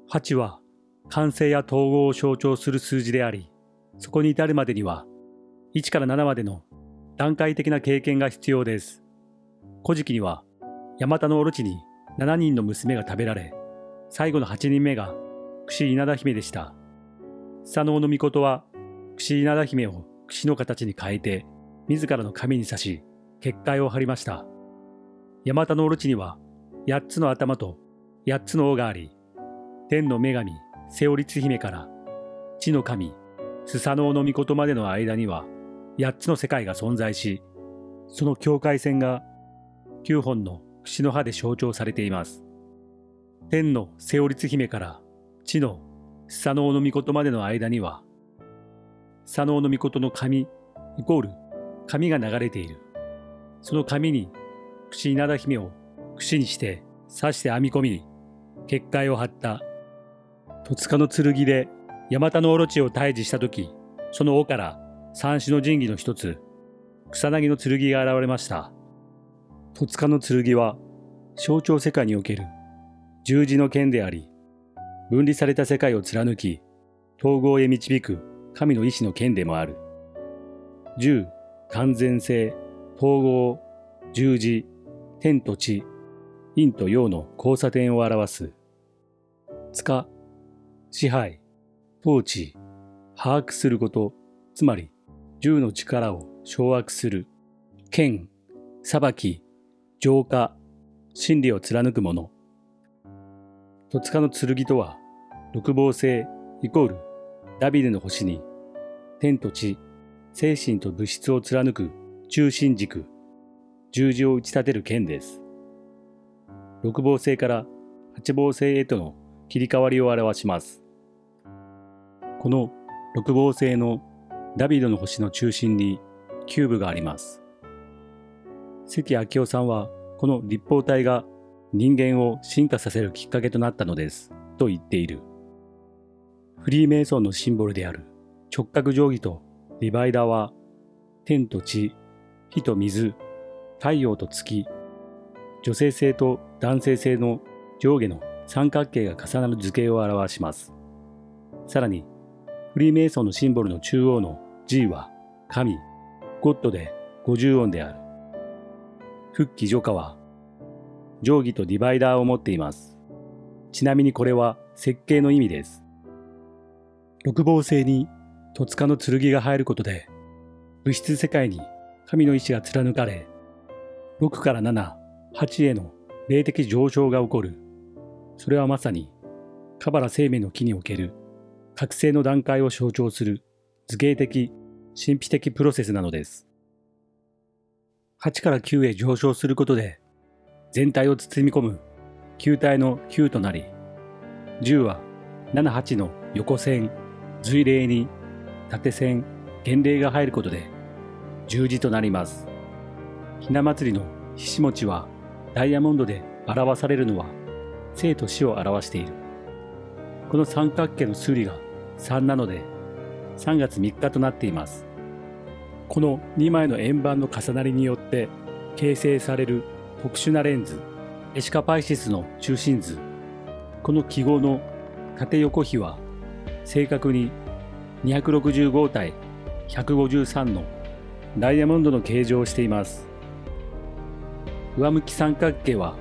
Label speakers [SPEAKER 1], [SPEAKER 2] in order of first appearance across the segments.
[SPEAKER 1] 8は完成や統合を象徴する数字であり、そこに至るまでには1から7までの段階的な経験が必要です。古事記にはヤマタノオロチに7人の娘が食べられ、最後の8人目が櫛稲田姫でした。スサノオノミコトは櫛稲田姫を櫛の形に変えて自らの髪に刺し結界を張りました。ヤマタノオロチには8つの頭と8つの尾があり、天の女神セオリツ姫から地の神スサノオノミコトまでの間には8つの世界が存在し、その境界線が9本の櫛の刃で象徴されています。天のセオリツ姫から地のスサノオノミコトまでの間には、スサノオノミコトの髪イコール髪が流れている。その髪に櫛稲田姫を櫛にして刺して編み込み、結界を張った。戸塚の剣でヤマタノオロチを退治したとき、その尾から三種の神器の一つ、草薙の剣が現れました。戸塚の剣は象徴世界における十字の剣であり、分離された世界を貫き、統合へ導く神の意志の剣でもある。十、完全性、統合、十字、天と地、陰と陽の交差点を表す。塚、支配、統治、把握すること、つまり十の力を掌握する。剣、裁き、浄化、真理を貫くもの。戸塚の剣とは、六芒星イコールダビデの星に、天と地、精神と物質を貫く中心軸、十字を打ち立てる剣です。六芒星から八芒星へとの切り替わりを表します。この六芒星のダビデの星の中心にキューブがあります。関明夫さんは、この立方体が人間を進化させるきっかけとなったのですと言っている。フリーメイソンのシンボルである直角定規とディバイダーは、天と地、火と水、太陽と月、女性性と男性性の上下の三角形が重なる図形を表します。さらに、フリーメイソンのシンボルの中央の G は神、ゴッドで50音である。復帰除下は定規とディバイダーを持っています。ちなみにこれは設計の意味です。六芒星に戸塚の剣が入ることで、物質世界に神の意志が貫かれ、6から7、8への霊的上昇が起こる。それはまさにカバラ生命の木における覚醒の段階を象徴する図形的、神秘的プロセスなのです。8から9へ上昇することで、全体を包み込む球体の9となり、10は7、8の横線、髄霊に縦線、弦霊が入ることで十字となります。ひな祭りのひし餅はダイヤモンドで表されるのは生と死を表している。この三角形の数理が3なので3月3日となっています。この2枚の円盤の重なりによって形成される特殊なレンズ、エシカパイシスの中心図。この記号の縦横比は正確に265対153のダイヤモンドの形状をしています。上向き三角形は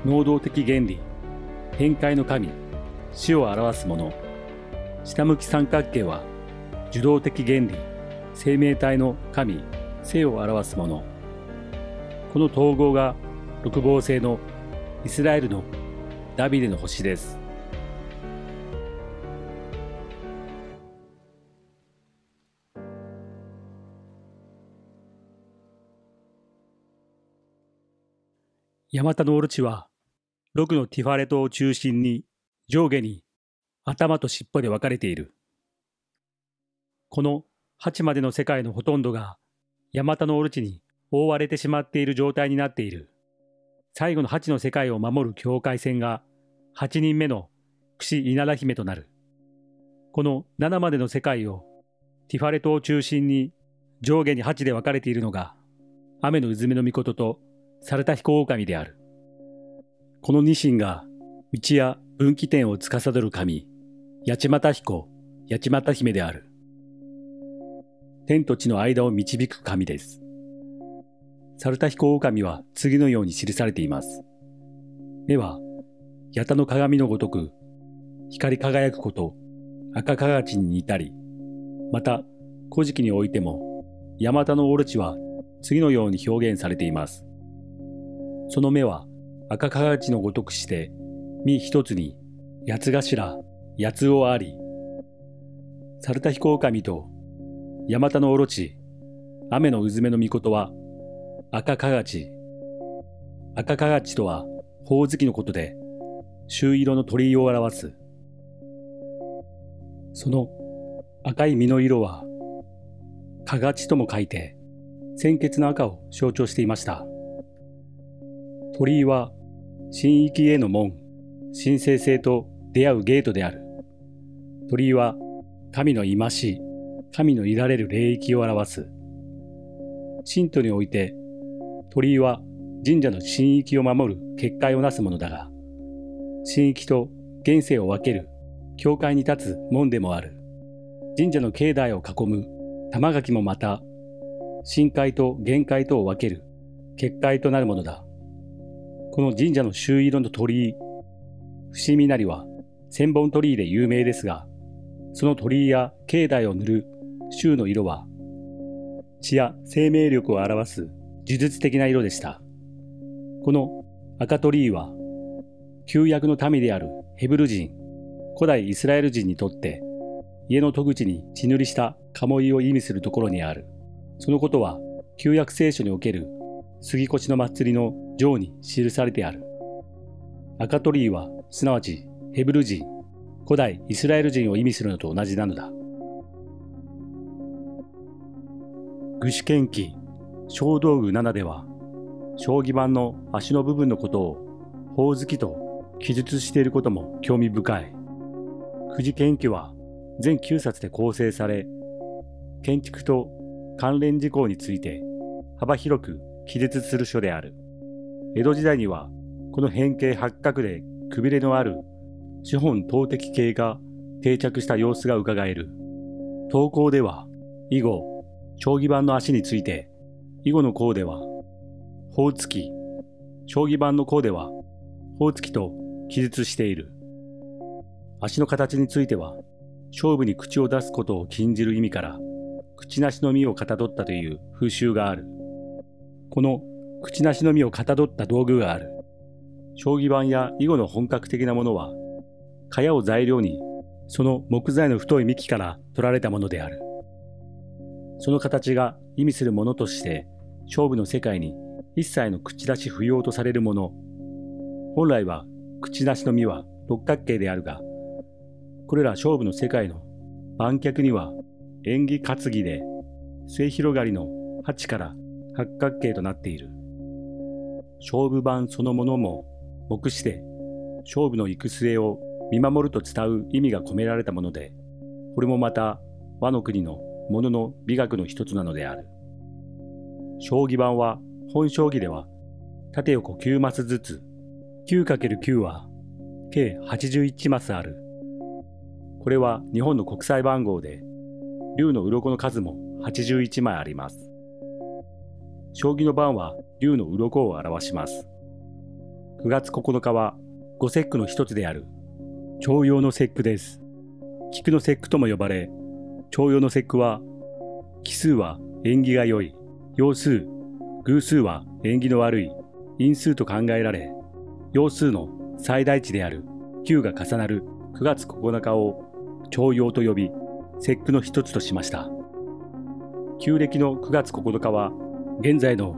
[SPEAKER 1] 能動的原理、展開の神、死を表すもの。下向き三角形は受動的原理、生命体の神、生を表すもの。この統合が六芒星のイスラエルのダビデの星です。ヤマタノオロチは6のティファレトを中心に上下に頭と尻尾で分かれている。この8までの世界のほとんどがヤマタノオロチに覆われてしまっている状態になっている。最後の8の世界を守る境界線が8人目の櫛稲田姫となる。この7までの世界をティファレトを中心に上下に8で分かれているのが雨のうずめの命とサルタヒコオオカミである。このニシンが道や分岐点を司る神、八街彦、八街姫である。天と地の間を導く神です。サルタヒコオオカミは次のように記されています。目は八田の鏡のごとく光り輝くこと赤鏡に似たり、また古事記においてもヤマタノオロチは次のように表現されています。その目は赤鏡のごとくして身一つに八つ頭八つ尾あり。サルタヒコオオカミとヤマタノオロチ雨のうずめの命は赤鏡。赤鏡とはほおずきのことで朱色の鳥居を表す。その赤い実の色はかがちとも書いて鮮血の赤を象徴していました。鳥居は神域への門、神聖性と出会うゲートである。鳥居は神の戒し、神のいられる霊域を表す。神道において鳥居は神社の神域を守る結界をなすものだが、神域と現世を分ける境界に立つ門でもある。神社の境内を囲む玉垣もまた深海と限界とを分ける結界となるものだ。この神社の朱色の鳥居、伏見稲荷は千本鳥居で有名ですが、その鳥居や境内を塗る朱の色は血や生命力を表す呪術的な色でした。この赤鳥居は旧約の民であるヘブル人、古代イスラエル人にとって家の戸口に血塗りした鴨居を意味するところにある。そのことは旧約聖書における杉越の祭りの上に記されてある。赤鳥居はすなわちヘブル人、古代イスラエル人を意味するのと同じなのだ。具志堅記小道具7では将棋盤の足の部分のことをほおずきと記述していることも興味深い。久慈研究は全9冊で構成され、建築と関連事項について幅広く記述する書である。江戸時代にはこの変形八角でくびれのある四本投擲形が定着した様子がうかがえる。投稿では囲碁、将棋盤の足について、囲碁の項ではほおつき、将棋盤の項ではほおつきと記述している。足の形については、勝負に口を出すことを禁じる意味から、口なしの実をかたどったという風習がある。この口なしの実をかたどった道具がある。将棋盤や囲碁の本格的なものは、茅を材料に、その木材の太い幹から取られたものである。その形が意味するものとして、勝負の世界に一切の口出し不要とされるもの。本来は口出しの実は六角形であるが、これら勝負の世界の盤脚には縁起担ぎで末広がりの8から八角形となっている。勝負盤そのものも目視で勝負の行く末を見守ると伝う意味が込められたもので、これもまた和の国のものの美学の一つなのである。将棋盤は本将棋では縦横9マスずつ、9×9 は計81マスある。これは日本の国際番号で、竜の鱗の数も81枚あります。将棋の盤は竜の鱗を表します。9月9日は五節句の一つである重陽の節句です。菊の節句とも呼ばれ、重陽の節句は奇数は縁起が良い、陽数、偶数は縁起の悪い、因数と考えられ、陽数の最大値である9が重なる9月9日を重陽と呼び、節句の一つとしました。旧暦の9月9日は現在の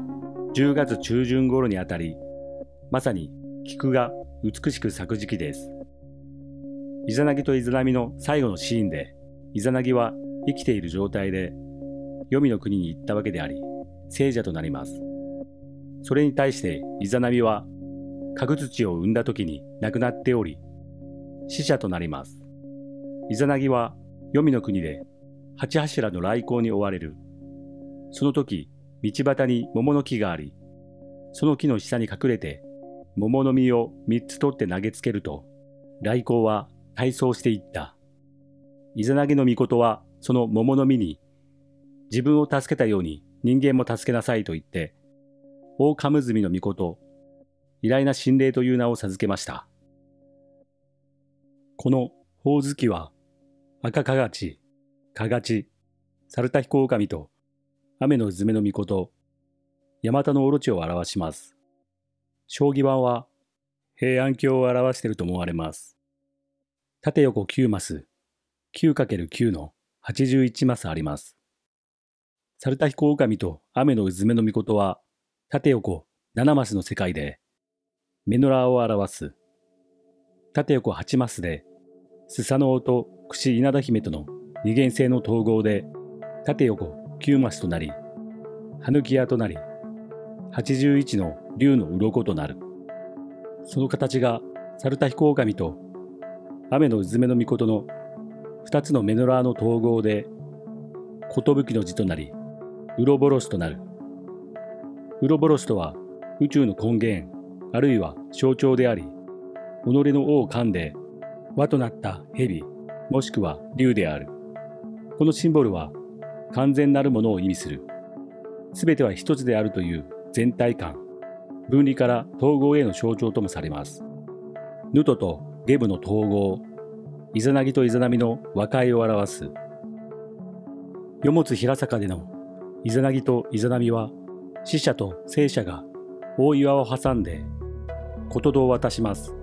[SPEAKER 1] 10月中旬頃にあたり、まさに菊が美しく咲く時期です。イザナギとイザナミの最後のシーンで、イザナギは生きている状態で黄泉の国に行ったわけであり、聖者となります。それに対してイザナミは角土を産んだ時に亡くなっており、死者となります。イザナギは黄泉の国で8柱の来光に追われる。その時、道端に桃の木があり、その木の下に隠れて、桃の実を3つ取って投げつけると、来光は退走していった。イザナギの命はその桃の実に、自分を助けたように人間も助けなさいと言って、大カムズミの命、偉大な神霊という名を授けました。このほおずきは、赤かがち、かがち、猿田彦狼と、雨のうずめの命、ヤマタノオロチを表します。将棋盤は、平安京を表していると思われます。縦横9マス、9×9 の81マスあります。猿田彦狼と雨のうずめの命は、縦横7マスの世界で、メノラーを表す。縦横8マスで、スサノオと櫛稲田姫との二元性の統合で、縦横9マスとなり、ハヌキヤとなり、81の竜の鱗となる。その形が猿田彦狼と雨のうずめの命の2つのメノラーの統合で、寿の字となり、ウロボロスとなる。ウロボロスとは宇宙の根源、あるいは象徴であり、己の尾を噛んで輪となった蛇、もしくは竜である。このシンボルは完全なるものを意味する。すべては一つであるという全体感、分離から統合への象徴ともされます。ヌトとゲブの統合、イザナギとイザナミの和解を表す。与物平坂でのイザナギとイザナミは、死者と生者が大岩を挟んでことどを渡します。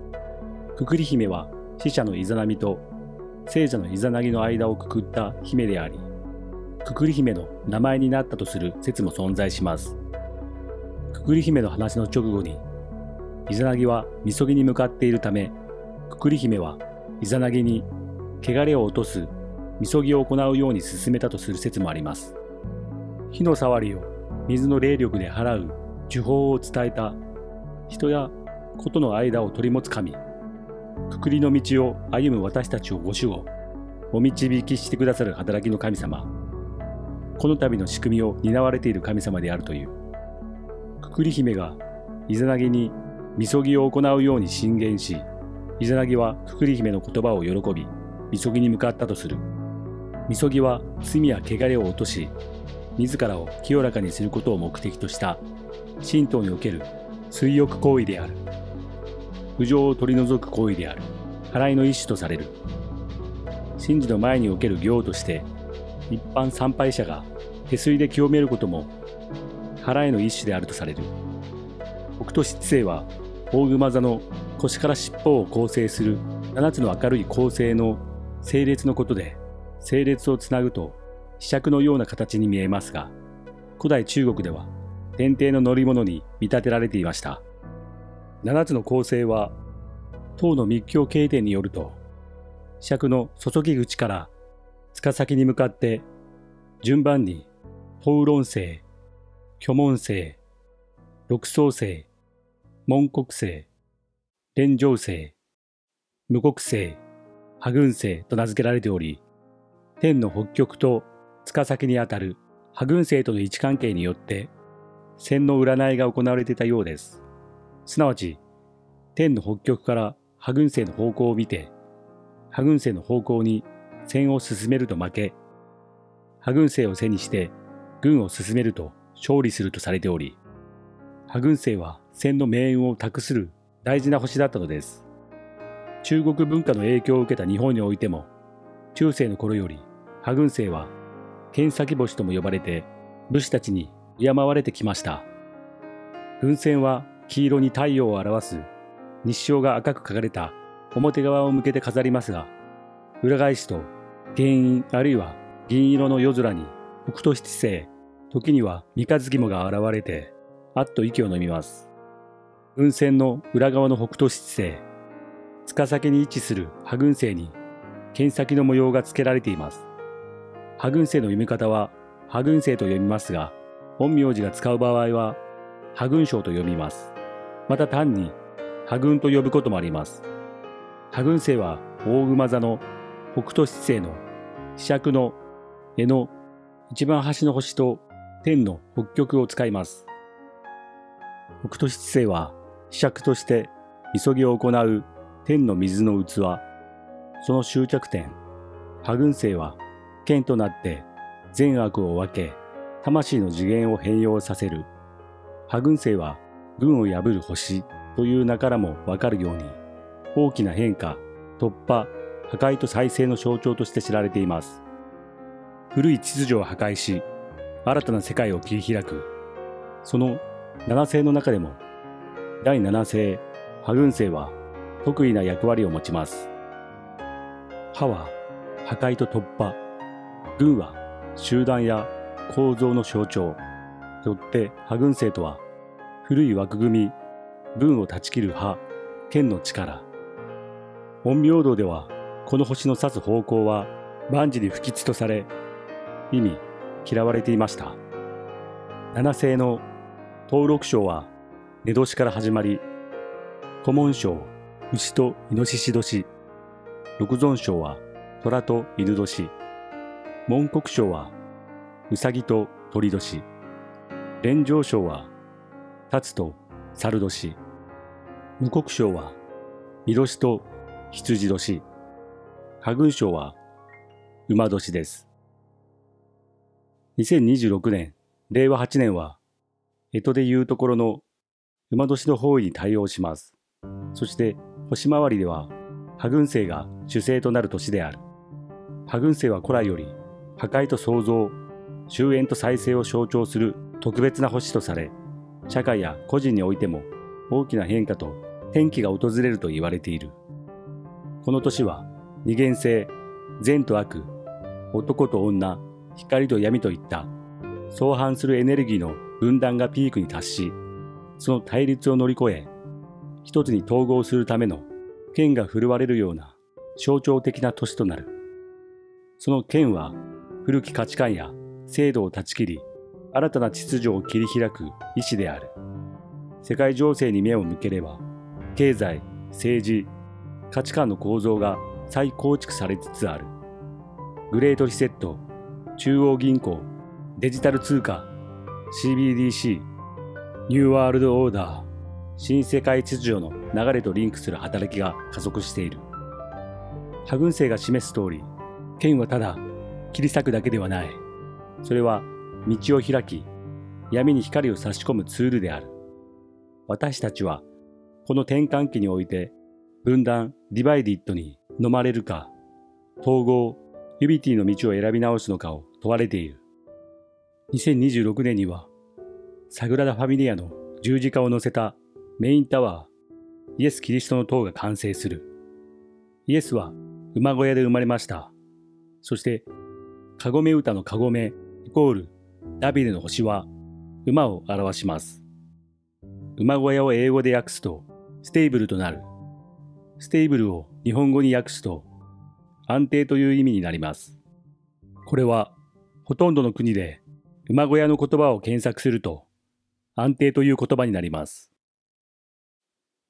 [SPEAKER 1] くくり姫は死者のイザナミと生者のイザナギの間をくくった姫であり、くくり姫の名前になったとする説も存在します。くくり姫の話の直後に、イザナギはみそぎに向かっているため、くくり姫はイザナギに汚れを落とすみそぎを行うように進めたとする説もあります。火の触りを水の霊力で払う呪法を伝えた人やことの間を取り持つ神、くくりの道を歩む私たちをご守護、お導きしてくださる働きの神様、この度の仕組みを担われている神様であるという。くくり姫がイザナギにみそぎを行うように進言し、イザナギはくくり姫の言葉を喜び、みそぎに向かったとする。みそぎは罪や汚れを落とし、自らを清らかにすることを目的とした神道における水浴行為である。不浄を取り除く行為である。祓いの一種とされる。神事の前における行として、一般参拝者が手水で清めることも祓いの一種であるとされる。北斗七星は大熊座の腰から尻尾を構成する7つの明るい恒星の整列のことで、整列をつなぐと柄杓のような形に見えますが、古代中国では天帝の乗り物に見立てられていました。7つの恒星は唐の密教経典によると、柄杓の注ぎ口から塚先に向かって順番に東論星、巨門星、六相星、門国星、連城星、無国星、波軍星と名付けられており、天の北極と塚先にあたる波軍星との位置関係によって線の占いが行われていたようです。すなわち、天の北極から波軍星の方向を見て、波軍星の方向に線を進めると負け、波軍星を背にして軍を進めると勝利するとされており、波軍星は線の命運を託する大事な星だったのです。中国文化の影響を受けた日本においても、中世の頃より波軍星は剣先星とも呼ばれて武士たちに敬われてきました。軍線は黄色に太陽を表す日照が赤く描かれた表側を向けて飾りますが、裏返しと原因あるいは銀色の夜空に北斗七星、時には三日月もが現れてあっと息を飲みます。軍線の裏側の北斗七星、塚先に位置する波軍星に剣先の模様が付けられています。波軍星の読み方は波軍星と読みますが、本名字が使う場合は波軍章と読みます。また単に波軍と呼ぶこともあります。波軍星は大熊座の北斗七星の柄杓の絵の一番端の星と天の北極を使います。北斗七星は柄杓として禊ぎを行う天の水の器。その終着点、破軍星は剣となって善悪を分け、魂の次元を変容させる。破軍星は軍を破る星という名からもわかるように、大きな変化、突破、破壊と再生の象徴として知られています。古い秩序を破壊し、新たな世界を切り開く。その七星の中でも、第七星、破軍星は特異な役割を持ちます。破は破壊と突破、軍は集団や構造の象徴。よって破軍星とは、古い枠組み、文を断ち切る破、剣の力。陰陽道では、この星の指す方向は万事に不吉とされ、意味嫌われていました。七星の登録章は寝年から始まり、古文章、牛とイノシシ年、六尊章は虎と犬年、文国章はうさぎと鳥年、連城章は龍と猿年、無国章は見年と羊年、破軍章は馬年です。2026年、令和8年は、干支でいうところの馬年の方位に対応します。そして、星回りでは、破軍星が主星となる年である。破軍星は古来より、破壊と創造、終焉と再生を象徴する特別な星とされ、社会や個人においても大きな変化と転機が訪れると言われている。この年は、二元性、善と悪、男と女、光と闇といった相反するエネルギーの分断がピークに達し、その対立を乗り越え、一つに統合するための剣が振るわれるような象徴的な年となる。その剣は古き価値観や制度を断ち切り、新たな秩序を切り開く意志である。世界情勢に目を向ければ、経済、政治、価値観の構造が再構築されつつある。グレートリセット、中央銀行、デジタル通貨、CBDC、ニューワールドオーダー、新世界秩序の流れとリンクする働きが加速している。破軍星が示す通り、剣はただ切り裂くだけではない。それは道を開き、闇に光を差し込むツールである。私たちはこの転換期において分断、ディバイディットに飲まれるか、統合、ユビティの道を選び直すのかを問われている。2026年には、サグラダ・ファミリアの十字架を乗せたメインタワー、イエス・キリストの塔が完成する。イエスは馬小屋で生まれました。そして、カゴメ歌のカゴメイコールダビデの星は馬を表します。馬小屋を英語で訳すとステイブルとなる。ステイブルを日本語に訳すと安定という意味になります。これはほとんどの国で馬小屋の言葉を検索すると安定という言葉になります。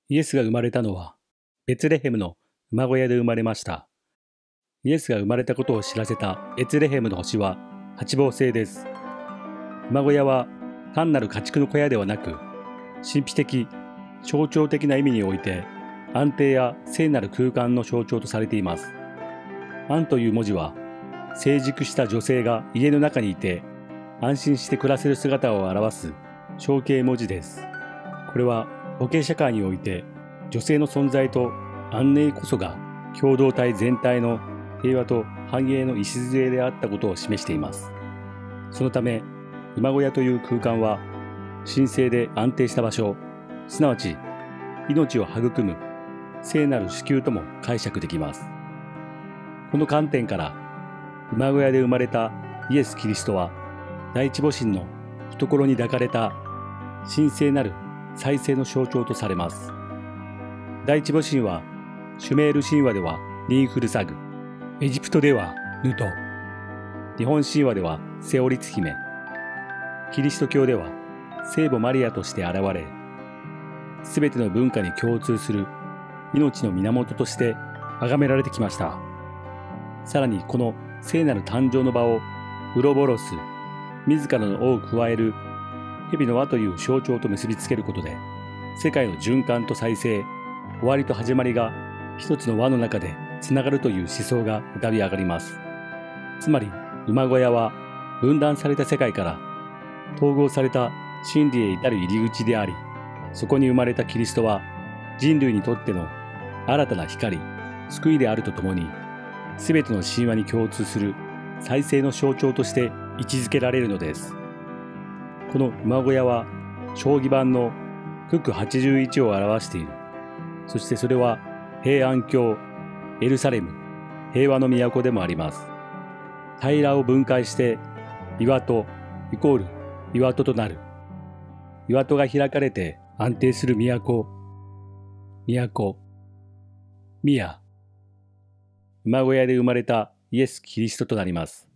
[SPEAKER 1] イエスが生まれたのはベツレヘムの馬小屋で生まれました。イエスが生まれたことを知らせたベツレヘムの星は八芒星です。馬小屋は単なる家畜の小屋ではなく、神秘的、象徴的な意味において安定や聖なる空間の象徴とされています。安という文字は成熟した女性が家の中にいて安心して暮らせる姿を表す象形文字です。これは母系社会において女性の存在と安寧こそが共同体全体の平和と繁栄の礎であったことを示しています。そのため馬小屋という空間は神聖で安定した場所、すなわち命を育む聖なる子宮とも解釈できます。この観点から馬小屋で生まれたイエス・キリストは第一母神の懐に抱かれた神聖なる再生の象徴とされます。第一母神はシュメール神話ではニンフルサグ、エジプトではヌト、日本神話ではセオリツ姫、キリスト教では聖母マリアとして現れ、すべての文化に共通する命の源として崇められてきました。さらにこの聖なる誕生の場をウロボロス、自らの尾を加える蛇の輪という象徴と結びつけることで、世界の循環と再生、終わりと始まりが一つの輪の中でつながるという思想が浮かび上がります。つまり、馬小屋は分断された世界から統合された真理へ至る入り口であり、そこに生まれたキリストは人類にとっての新たな光、救いであるとともに、すべての神話に共通する再生の象徴として位置づけられるのです。この馬小屋は将棋盤の九九81を表している。そしてそれは平安京、エルサレム、平和の都でもあります。平らを分解して岩戸イコール岩戸となる。岩戸が開かれて安定する都、宮。馬小屋で生まれたイエス・キリストとなります。